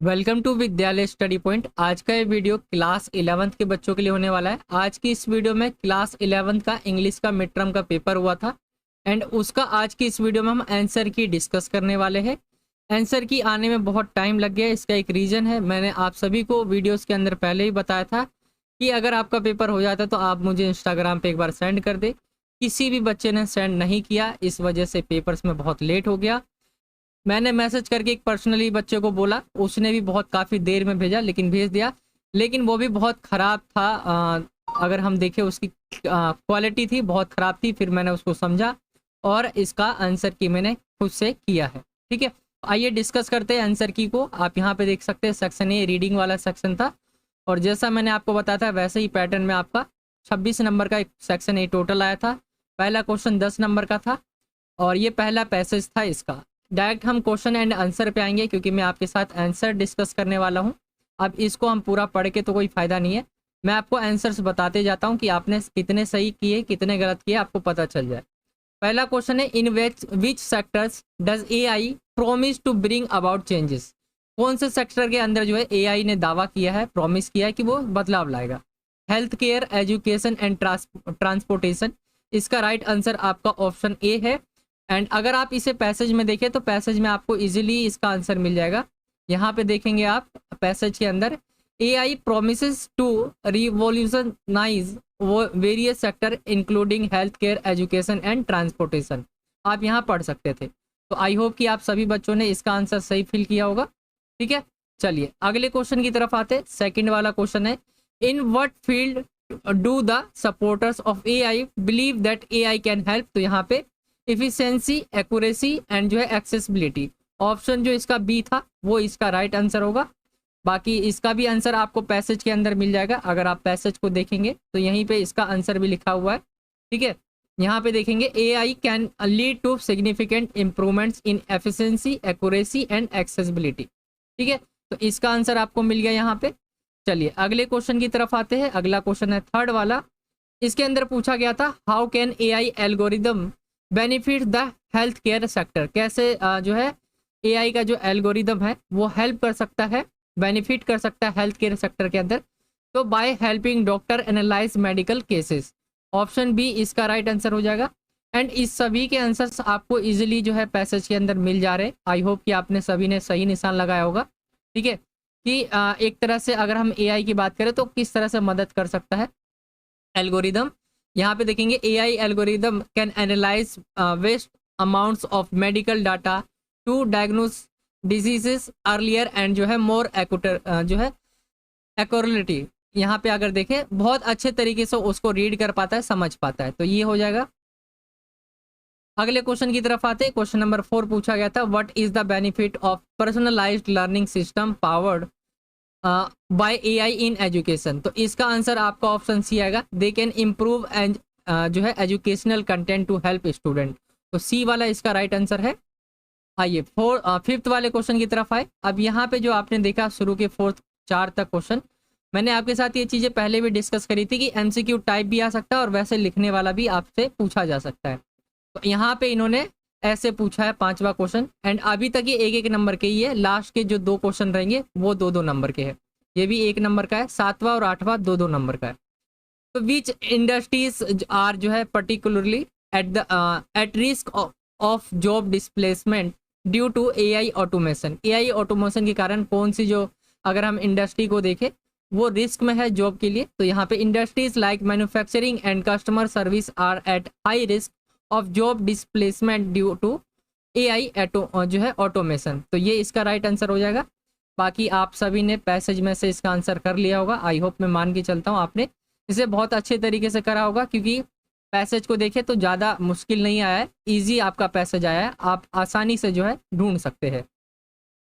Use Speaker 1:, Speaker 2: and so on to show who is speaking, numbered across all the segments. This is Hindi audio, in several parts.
Speaker 1: वेलकम टू विद्यालय स्टडी पॉइंट। आज का ये वीडियो क्लास 11th के बच्चों के लिए होने वाला है। आज की इस वीडियो में क्लास 11th का इंग्लिश का मिड टर्म का पेपर हुआ था एंड उसका आज की इस वीडियो में हम आंसर की डिस्कस करने वाले हैं। आंसर की आने में बहुत टाइम लग गया, इसका एक रीज़न है। मैंने आप सभी को वीडियोस के अंदर पहले ही बताया था कि अगर आपका पेपर हो जाता है तो आप मुझे इंस्टाग्राम पे एक बार सेंड कर दे। किसी भी बच्चे ने सेंड नहीं किया, इस वजह से पेपर्स में बहुत लेट हो गया। मैंने मैसेज करके एक पर्सनली बच्चे को बोला, उसने भी बहुत काफ़ी देर में भेजा लेकिन भेज दिया, लेकिन वो भी बहुत ख़राब था। अगर हम देखें उसकी क्वालिटी थी बहुत ख़राब थी। फिर मैंने उसको समझा और इसका आंसर की मैंने खुद से किया है। ठीक है, आइए डिस्कस करते हैं आंसर की को। आप यहाँ पे देख सकते हैं सेक्शन ए रीडिंग वाला सेक्शन था और जैसा मैंने आपको बताया था वैसे ही पैटर्न में आपका 26 नंबर का एक सेक्शन ए टोटल आया था। पहला क्वेश्चन 10 नंबर का था और ये पहला पैसेज था इसका। डायरेक्ट हम क्वेश्चन एंड आंसर पे आएंगे क्योंकि मैं आपके साथ आंसर डिस्कस करने वाला हूँ। अब इसको हम पूरा पढ़ के तो कोई फ़ायदा नहीं है, मैं आपको आंसर्स बताते जाता हूँ कि आपने कितने सही किए कितने गलत किए, आपको पता चल जाए। पहला क्वेश्चन है, in which sectors does AI promise to bring about changes. कौन से सेक्टर के अंदर जो है एआई ने दावा किया है, प्रॉमिस किया है कि वो बदलाव लाएगा। Health care, education and transportation. इसका राइट आंसर आपका ऑप्शन ए है। एंड अगर आप इसे पैसेज में देखें तो पैसेज में आपको इजीली इसका आंसर मिल जाएगा। यहाँ पे देखेंगे आप पैसेज के अंदर, AI promises to revolutionise various sector including health care, education and transportation. आप यहाँ पढ़ सकते थे। तो आई होप कि आप सभी बच्चों ने इसका आंसर सही फिल किया होगा। ठीक है, चलिए अगले क्वेश्चन की तरफ आते। सेकंड वाला क्वेश्चन है, in what field do the supporters of AI believe that AI can help. तो यहाँ पे इफिशियंसी, एक्यूरेसी एंड जो है एक्सेसिबिलिटी। ऑप्शन जो इसका बी था वो इसका राइट आंसर होगा। बाकी इसका भी आंसर आपको पैसेज के अंदर मिल जाएगा। अगर आप पैसेज को देखेंगे तो यहीं पे इसका आंसर भी लिखा हुआ है। ठीक है, यहाँ पे देखेंगे AI can lead to significant improvements in efficiency, accuracy and accessibility. ठीक है, तो इसका आंसर आपको मिल गया यहाँ पे। चलिए अगले क्वेश्चन की तरफ आते हैं। अगला क्वेश्चन है थर्ड वाला। इसके अंदर पूछा गया था, how can AI algorithm benefit the health care sector. कैसे जो है एआई का जो एल्गोरिदम है वो हेल्प कर सकता है, बेनिफिट कर सकता है हेल्थ केयर सेक्टर के अंदर। तो by helping doctor analyse medical cases. Option B इसका राइट आंसर हो जाएगा। एंड इस सभी के आंसर्स आपको इजीली जो है पैसेज के अंदर मिल जा रहे हैं। आई होप कि आपने सभी ने सही निशान लगाया होगा। ठीक है, कि एक तरह से अगर हम एआई की बात करें तो किस तरह से मदद कर सकता है एल्गोरिदम। यहाँ पे देखेंगे AI algorithm can analyse vast amounts of medical data to diagnose diseases earlier and जो है मोर एक्यूटर जो है एक्यूरेटली। यहाँ पे अगर देखें बहुत अच्छे तरीके से उसको रीड कर पाता है, समझ पाता है। तो ये हो जाएगा। अगले क्वेश्चन की तरफ आते हैं। क्वेश्चन नंबर 4 पूछा गया था, what is the benefit of personalised learning system powered by AI in education. तो इसका आंसर आपका ऑप्शन सी आएगा, दे कैन इम्प्रूव एंड जो है educational content to help student. तो सी वाला इसका राइट आंसर है। आइए फिफ्थ वाले क्वेश्चन की तरफ आए। अब यहाँ पे जो आपने देखा शुरू के फोर्थ 4 तक क्वेश्चन, मैंने आपके साथ ये चीज़ें पहले भी डिस्कस करी थी कि एमसीक्यू टाइप भी आ सकता है और वैसे लिखने वाला भी आपसे पूछा जा सकता है। तो यहाँ पे इन्होंने ऐसे पूछा है 5वां क्वेश्चन। एंड अभी तक ये 1-1 नंबर के ही है। लास्ट के जो 2 क्वेश्चन रहेंगे वो 2-2 नंबर के हैं। ये भी 1 नंबर का है। 7वां और 8वां 2-2 नंबर का है। तो विच इंडस्ट्रीज आर जो है particularly at risk of job displacement due to AI automation. AI automation के कारण कौन सी जो अगर हम इंडस्ट्री को देखें वो रिस्क में है जॉब के लिए। तो यहाँ पे industries like manufacturing and customer service are at high risk of job displacement due to AI जो है ऑटोमेशन। तो ये इसका राइट आंसर हो जाएगा। बाकी आप सभी ने पैसेज में से इसका आंसर कर लिया होगा। आई होप, मैं मान के चलता हूँ आपने इसे बहुत अच्छे तरीके से करा होगा, क्योंकि पैसेज को देखें तो ज़्यादा मुश्किल नहीं आया है, ईजी आपका पैसेज आया है। आप आसानी से जो है ढूंढ सकते हैं।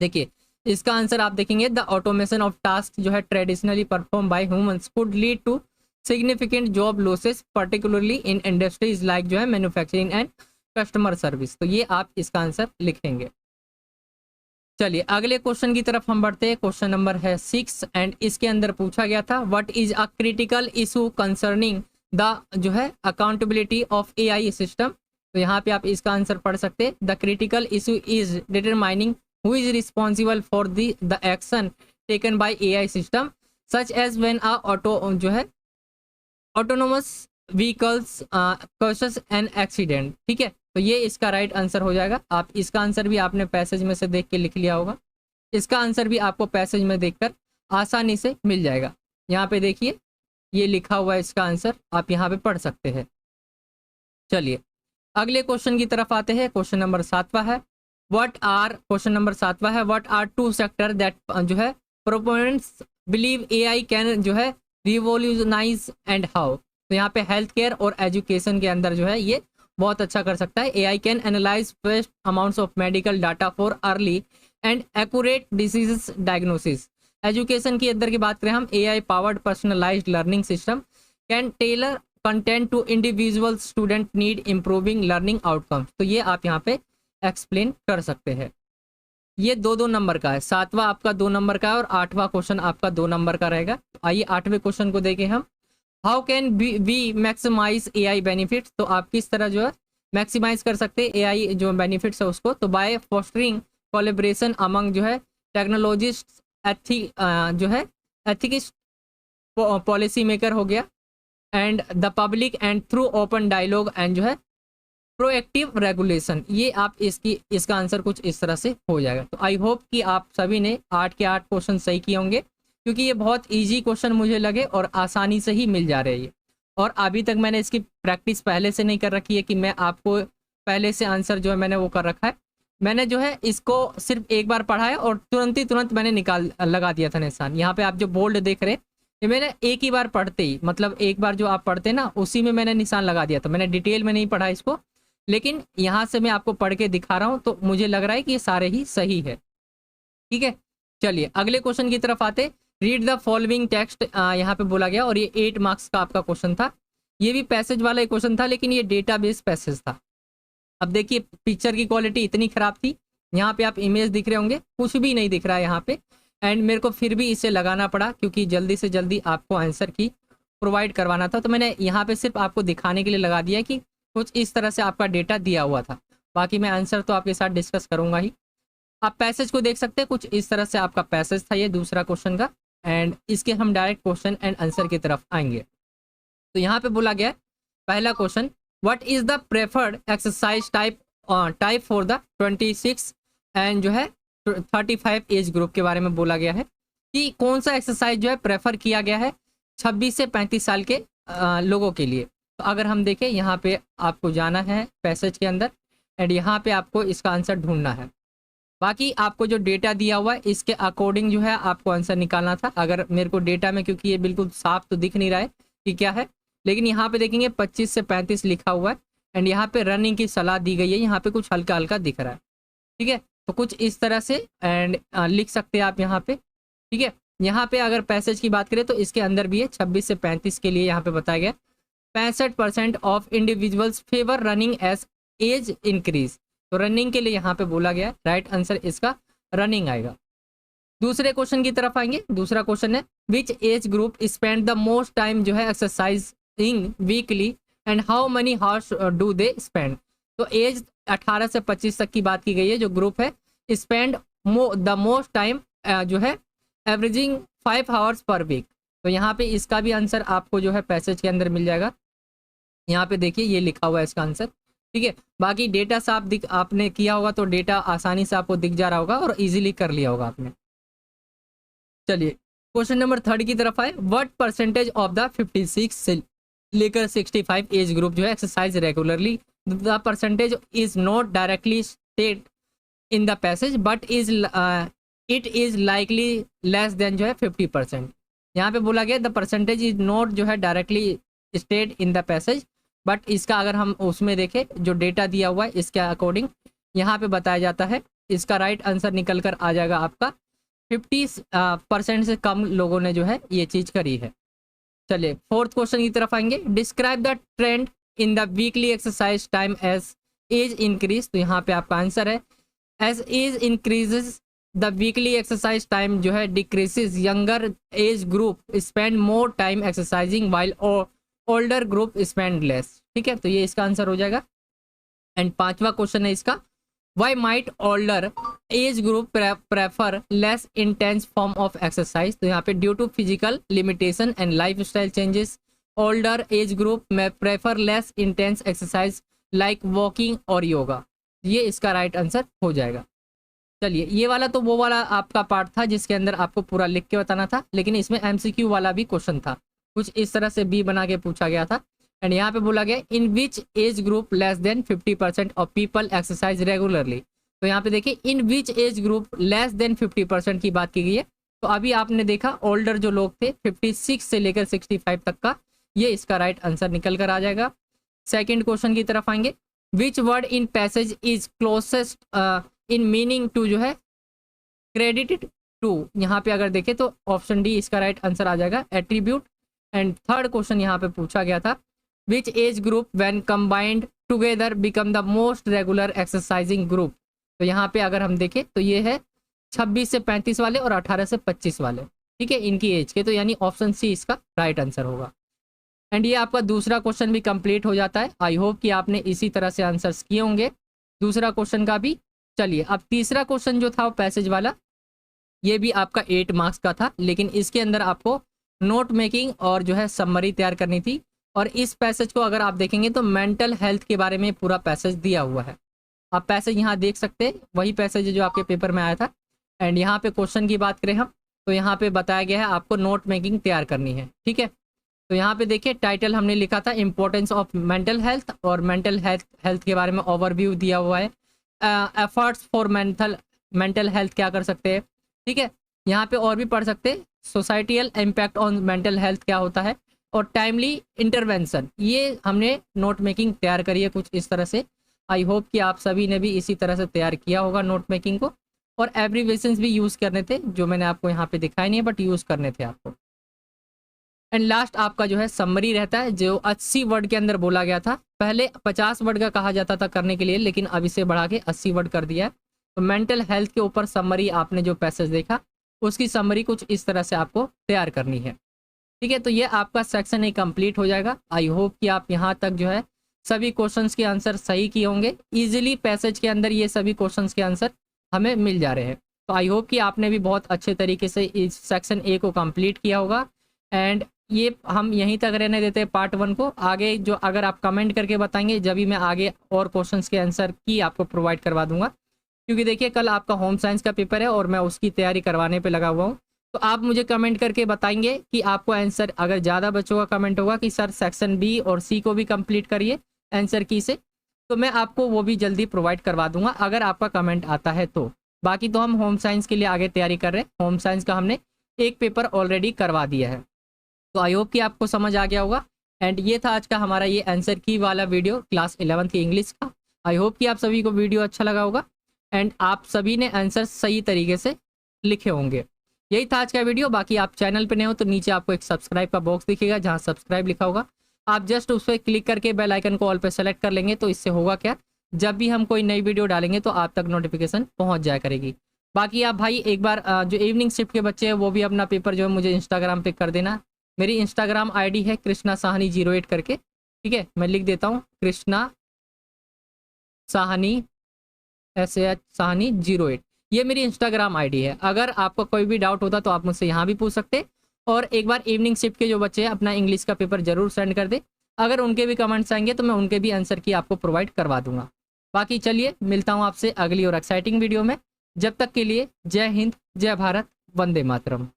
Speaker 1: देखिए इसका आंसर आप देखेंगे, द ऑटोमेशन ऑफ टास्क जो है traditionally perform by humans could lead to significant job losses particularly in industries like जो है मैन्युफैक्चरिंग एंड कस्टमर सर्विस। तो ये आप इसका आंसर लिखेंगे। चलिए अगले क्वेश्चन की तरफ हम बढ़ते हैं। क्वेश्चन नंबर है 6 एंड इसके अंदर पूछा गया था, what is a critical issue concerning the जो है अकाउंटेबिलिटी ऑफ एआई सिस्टम। तो यहाँ पे आप इसका आंसर पढ़ सकते हैं, the critical issue is determining who is responsible for the action taken by AI system such as when a auto जो है autonomous vehicles causes an accident. ठीक है, तो ये इसका राइट आंसर हो जाएगा। आप इसका आंसर भी आपने पैसेज में से देख के लिख लिया होगा। इसका आंसर भी आपको पैसेज में देखकर आसानी से मिल जाएगा। यहाँ पे देखिए ये लिखा हुआ है इसका आंसर, आप यहाँ पे पढ़ सकते हैं। चलिए अगले क्वेश्चन की तरफ आते हैं। क्वेश्चन नंबर 7वां है क्वेश्चन नंबर 7वां है what are two sector that जो है प्रोपोनेंट्स बिलीव एआई कैन जो है रिवोल्यूशनाइज एंड हाउ। तो यहाँ पे हेल्थ केयर और एजुकेशन के अंदर जो है ये बहुत अच्छा कर सकता है। AI can analyse vast amounts of medical data for early and accurate disease diagnosis. Education के अंदर की बात करें हम, AI powered personalised learning system can tailor content to individual student need improving learning outcomes. तो ये आप यहाँ पे एक्सप्लेन कर सकते हैं। ये 2-2 नंबर का है, 7वां आपका 2 नंबर का है और 8वां क्वेश्चन आपका 2 नंबर का रहेगा। तो आइए 8वें क्वेश्चन को देखें हम। How can we maximise AI benefits. तो आप किस तरह जो है मैक्सिमाइज कर सकते हैं एआई जो बेनिफिट्स है उसको। तो बाय फॉस्टरिंग कोलैबोरेशन अमंग जो है टेक्नोलॉजिस्ट जो है एथिक्स पॉलिसी मेकर हो गया and the public and through open dialogue and जो है प्रोएक्टिव रेगुलेशन। ये आप इसका आंसर कुछ इस तरह से हो जाएगा। तो आई होप कि आप सभी ने 8 के 8 क्वेश्चन सही किए होंगे, क्योंकि ये बहुत इजी क्वेश्चन मुझे लगे और आसानी से ही मिल जा रहे हैं। और अभी तक मैंने इसकी प्रैक्टिस पहले से नहीं कर रखी है कि मैं आपको पहले से आंसर जो है मैंने वो कर रखा है। मैंने जो है इसको सिर्फ एक बार पढ़ा है और तुरंत मैंने लगा दिया था निशान। यहाँ पे आप जो बोल्ड देख रहे हैं ये मैंने एक ही बार पढ़ते ही, मतलब एक बार जो आप पढ़ते ना उसी में मैंने निशान लगा दिया था। मैंने डिटेल में नहीं पढ़ा इसको, लेकिन यहाँ से मैं आपको पढ़ के दिखा रहा हूँ तो मुझे लग रहा है कि ये सारे ही सही है। ठीक है, चलिए अगले क्वेश्चन की तरफ आते। रीड द फॉलोइंग टेक्स्ट यहाँ पे बोला गया और ये 8 मार्क्स का आपका क्वेश्चन था। ये भी पैसेज वाला एक क्वेश्चन था, लेकिन ये डेटाबेस पैसेज था। अब देखिए पिक्चर की क्वालिटी इतनी खराब थी, यहाँ पे आप इमेज दिख रहे होंगे, कुछ भी नहीं दिख रहा है यहाँ पे। एंड मेरे को फिर भी इसे लगाना पड़ा क्योंकि जल्दी से जल्दी आपको आंसर की प्रोवाइड करवाना था। तो मैंने यहाँ पे सिर्फ आपको दिखाने के लिए लगा दिया कि कुछ इस तरह से आपका डेटा दिया हुआ था। बाकी मैं आंसर तो आपके साथ डिस्कस करूंगा ही। आप पैसेज को देख सकते हैं, कुछ इस तरह से आपका पैसेज था ये दूसरा क्वेश्चन का। एंड इसके हम डायरेक्ट क्वेश्चन एंड आंसर की तरफ आएंगे। तो यहाँ पे बोला गया पहला question, what is the preferred exercise type for the 26 and जो है 35 एज ग्रुप के बारे में बोला गया है कि कौन सा एक्सरसाइज जो है प्रेफर किया गया है 26 से 35 साल के लोगों के लिए। तो अगर हम देखें यहाँ पे आपको जाना है पैसेज के अंदर एंड यहाँ पे आपको इसका आंसर ढूंढना है। बाकी आपको जो डेटा दिया हुआ है इसके अकॉर्डिंग जो है आपको आंसर निकालना था। अगर मेरे को डेटा में, क्योंकि ये बिल्कुल साफ तो दिख नहीं रहा है कि क्या है, लेकिन यहाँ पे देखेंगे 25 से 35 लिखा हुआ है एंड यहाँ पे रनिंग की सलाह दी गई है। यहाँ पे कुछ हल्का हल्का दिख रहा है। ठीक है, तो कुछ इस तरह से एंड लिख सकते हैं आप यहाँ पे। ठीक है, यहाँ पे अगर पैसेज की बात करें तो इसके अंदर भी है 26 से 35 के लिए यहाँ पे बताया गया 65% of individuals favour running as age increase. तो रनिंग के लिए यहाँ पे बोला गया, राइट आंसर इसका रनिंग आएगा। दूसरे क्वेश्चन की तरफ आएंगे। दूसरा क्वेश्चन है which age group spend the most time जो है exercising weekly and how many hours do they spend. तो एज 18 से 25 तक की बात की गई है। जो ग्रुप है स्पेंड द मोस्ट टाइम जो है एवरेजिंग 5 आवर्स पर वीक। तो यहाँ पे इसका भी आंसर आपको जो है पैसेज के अंदर मिल जाएगा। यहाँ पे देखिए ये लिखा हुआ है इसका आंसर। ठीक है, बाकी डेटा साफ आपने किया होगा तो डेटा आसानी से आपको दिख जा रहा होगा और इजीली कर लिया होगा आपने। चलिए क्वेश्चन नंबर 3 की तरफ आए। व्हाट परसेंटेज ऑफ द 56 से लेकर 65 एज ग्रुप जो है exercise regularly. The percentage is not directly state in the passage but it is likely less than जो है 50%। यहाँ पे बोला गया द परसेंटेज इज नॉट जो है directly state in the passage, but इसका अगर हम उसमें देखें जो डेटा दिया हुआ है इसके अकॉर्डिंग यहाँ पे बताया जाता है। इसका राइट आंसर निकल कर आ जाएगा आपका 50% से कम लोगों ने जो है ये चीज़ करी है। चलिए 4th क्वेश्चन की तरफ आएंगे। Describe the trend in the weekly exercise time as age increase. तो यहाँ पे आपका आंसर है as age increases the weekly exercise time जो है decreases younger age group spend more time exercising while older group spend less. ठीक है, तो ये इसका आंसर हो जाएगा। एंड 5वां क्वेश्चन है इसका, why might older age group prefer less intense form of exercise, तो यहाँ पे due to physical limitation and lifestyle changes older age group में prefer less intense exercise like walking और योगा। ये इसका राइट आंसर हो जाएगा। चलिए, ये वाला तो वो वाला आपका पार्ट था जिसके अंदर आपको पूरा लिख के बताना था, लेकिन इसमें एमसीक्यू वाला भी क्वेश्चन था, कुछ इस तरह से बी बना के पूछा गया था। एंड यहाँ पे बोला गया in which age group less than 50% of people exercise regularly. तो यहाँ पे देखिए in which age group less than 50% की बात की गई है। तो अभी आपने देखा ओल्डर जो लोग थे 56 से लेकर 65 तक का, ये इसका राइट आंसर निकल कर आ जाएगा। सेकेंड क्वेश्चन की तरफ आएंगे, which word in passage is closest in meaning to जो है क्रेडिटेड टू। यहाँ पे अगर देखें तो ऑप्शन डी इसका राइट आंसर आ जाएगा, एट्रीब्यूट। एंड थर्ड क्वेश्चन यहाँ पे पूछा गया था, which age group when combined together become the most regular exercising group. तो यहाँ पे अगर हम देखें तो ये है 26 से 35 वाले और 18 से 25 वाले, ठीक है, इनकी एज के, तो यानी ऑप्शन सी इसका राइट आंसर होगा। एंड ये आपका दूसरा क्वेश्चन भी कंप्लीट हो जाता है। आई होप कि आपने इसी तरह से आंसर्स किए होंगे दूसरा क्वेश्चन का भी। चलिए, अब तीसरा क्वेश्चन जो था पैसेज वाला, ये भी आपका 8 मार्क्स का था, लेकिन इसके अंदर आपको नोट मेकिंग और जो है समरी तैयार करनी थी। और इस पैसेज को अगर आप देखेंगे तो मेंटल हेल्थ के बारे में पूरा पैसेज दिया हुआ है। आप पैसेज यहाँ देख सकते हैं, वही पैसेज जो आपके पेपर में आया था। एंड यहाँ पे क्वेश्चन की बात करें हम, तो यहाँ पे बताया गया है आपको नोट मेकिंग तैयार करनी है, ठीक है। तो यहाँ पे देखिए टाइटल हमने लिखा था इम्पोर्टेंस ऑफ मेंटल हेल्थ, और मेंटल हेल्थ के बारे में ओवरव्यू दिया हुआ है। एफर्ट्स फॉर मेंटल हेल्थ क्या कर सकते हैं, ठीक है। यहाँ पे और भी पढ़ सकते हैं, societal impact on mental health क्या होता है, और टाइमली इंटरवेंशन। ये हमने नोट मेकिंग तैयार करी है कुछ इस तरह से। आई होप कि आप सभी ने भी इसी तरह से तैयार किया होगा नोट मेकिंग को। और एब्रीवेशंस भी यूज़ करने थे, जो मैंने आपको यहाँ पे दिखाए नहीं है, बट यूज़ करने थे आपको। एंड लास्ट आपका जो है समरी रहता है, जो 80 वर्ड के अंदर बोला गया था। पहले 50 वर्ड का कहा जाता था करने के लिए, लेकिन अब इसे बढ़ा के 80 वर्ड कर दिया है। तो मेंटल हेल्थ के ऊपर समरी आपने जो पैसेज देखा, उसकी समरी कुछ इस तरह से आपको तैयार करनी है, ठीक है। तो ये आपका सेक्शन ए कंप्लीट हो जाएगा। आई होप कि आप यहाँ तक जो है सभी क्वेश्चंस के आंसर सही किए होंगे। इजीली पैसेज के अंदर ये सभी क्वेश्चंस के आंसर हमें मिल जा रहे हैं। तो आई होप कि आपने भी बहुत अच्छे तरीके से इस सेक्शन ए को कंप्लीट किया होगा। एंड ये हम यहीं तक रहने देते हैं पार्ट 1 को। आगे जो अगर आप कमेंट करके बताएंगे, जब भी मैं आगे और क्वेश्चंस के आंसर की आपको प्रोवाइड करवा दूंगा। क्योंकि देखिए कल आपका होम साइंस का पेपर है और मैं उसकी तैयारी करवाने पे लगा हुआ हूँ। तो आप मुझे कमेंट करके बताएंगे कि आपको आंसर, अगर ज़्यादा बच्चों का कमेंट होगा कि सर सेक्शन बी और सी को भी कंप्लीट करिए आंसर की से, तो मैं आपको वो भी जल्दी प्रोवाइड करवा दूंगा अगर आपका कमेंट आता है तो। बाकी तो हम होम साइंस के लिए आगे तैयारी कर रहे हैं। होम साइंस का हमने एक पेपर ऑलरेडी करवा दिया है। तो आई होप कि आपको समझ आ गया होगा। एंड ये था आज का हमारा ये आंसर की वाला वीडियो क्लास 11 की इंग्लिश का। आई होप कि आप सभी को वीडियो अच्छा लगा होगा एंड आप सभी ने आंसर सही तरीके से लिखे होंगे। यही था आज का वीडियो। बाकी आप चैनल पे नए हो तो नीचे आपको एक सब्सक्राइब का बॉक्स दिखेगा, जहाँ सब्सक्राइब लिखा होगा। आप जस्ट उस पर क्लिक करके बेल आइकन को ऑल पे सेलेक्ट कर लेंगे, तो इससे होगा क्या, जब भी हम कोई नई वीडियो डालेंगे तो आप तक नोटिफिकेशन पहुँच जाया करेगी। बाकी आप भाई एक बार जो इवनिंग शिफ्ट के बच्चे हैं वो भी अपना पेपर जो है मुझे इंस्टाग्राम पे कर देना। मेरी इंस्टाग्राम आईडी है कृष्णा साहनी 08 करके, ठीक है। मैं लिख देता हूँ कृष्णा साहनी SAH साहनी 08, ये मेरी इंस्टाग्राम आईडी है। अगर आपको कोई भी डाउट होता तो आप मुझसे यहाँ भी पूछ सकते। और एक बार इवनिंग शिफ्ट के जो बच्चे हैं अपना इंग्लिश का पेपर जरूर सेंड कर दे। अगर उनके भी कमेंट्स आएंगे तो मैं उनके भी आंसर की आपको प्रोवाइड करवा दूंगा। बाकी चलिए मिलता हूँ आपसे अगली और एक्साइटिंग वीडियो में। जब तक के लिए जय हिंद, जय भारत, वंदे मातरम।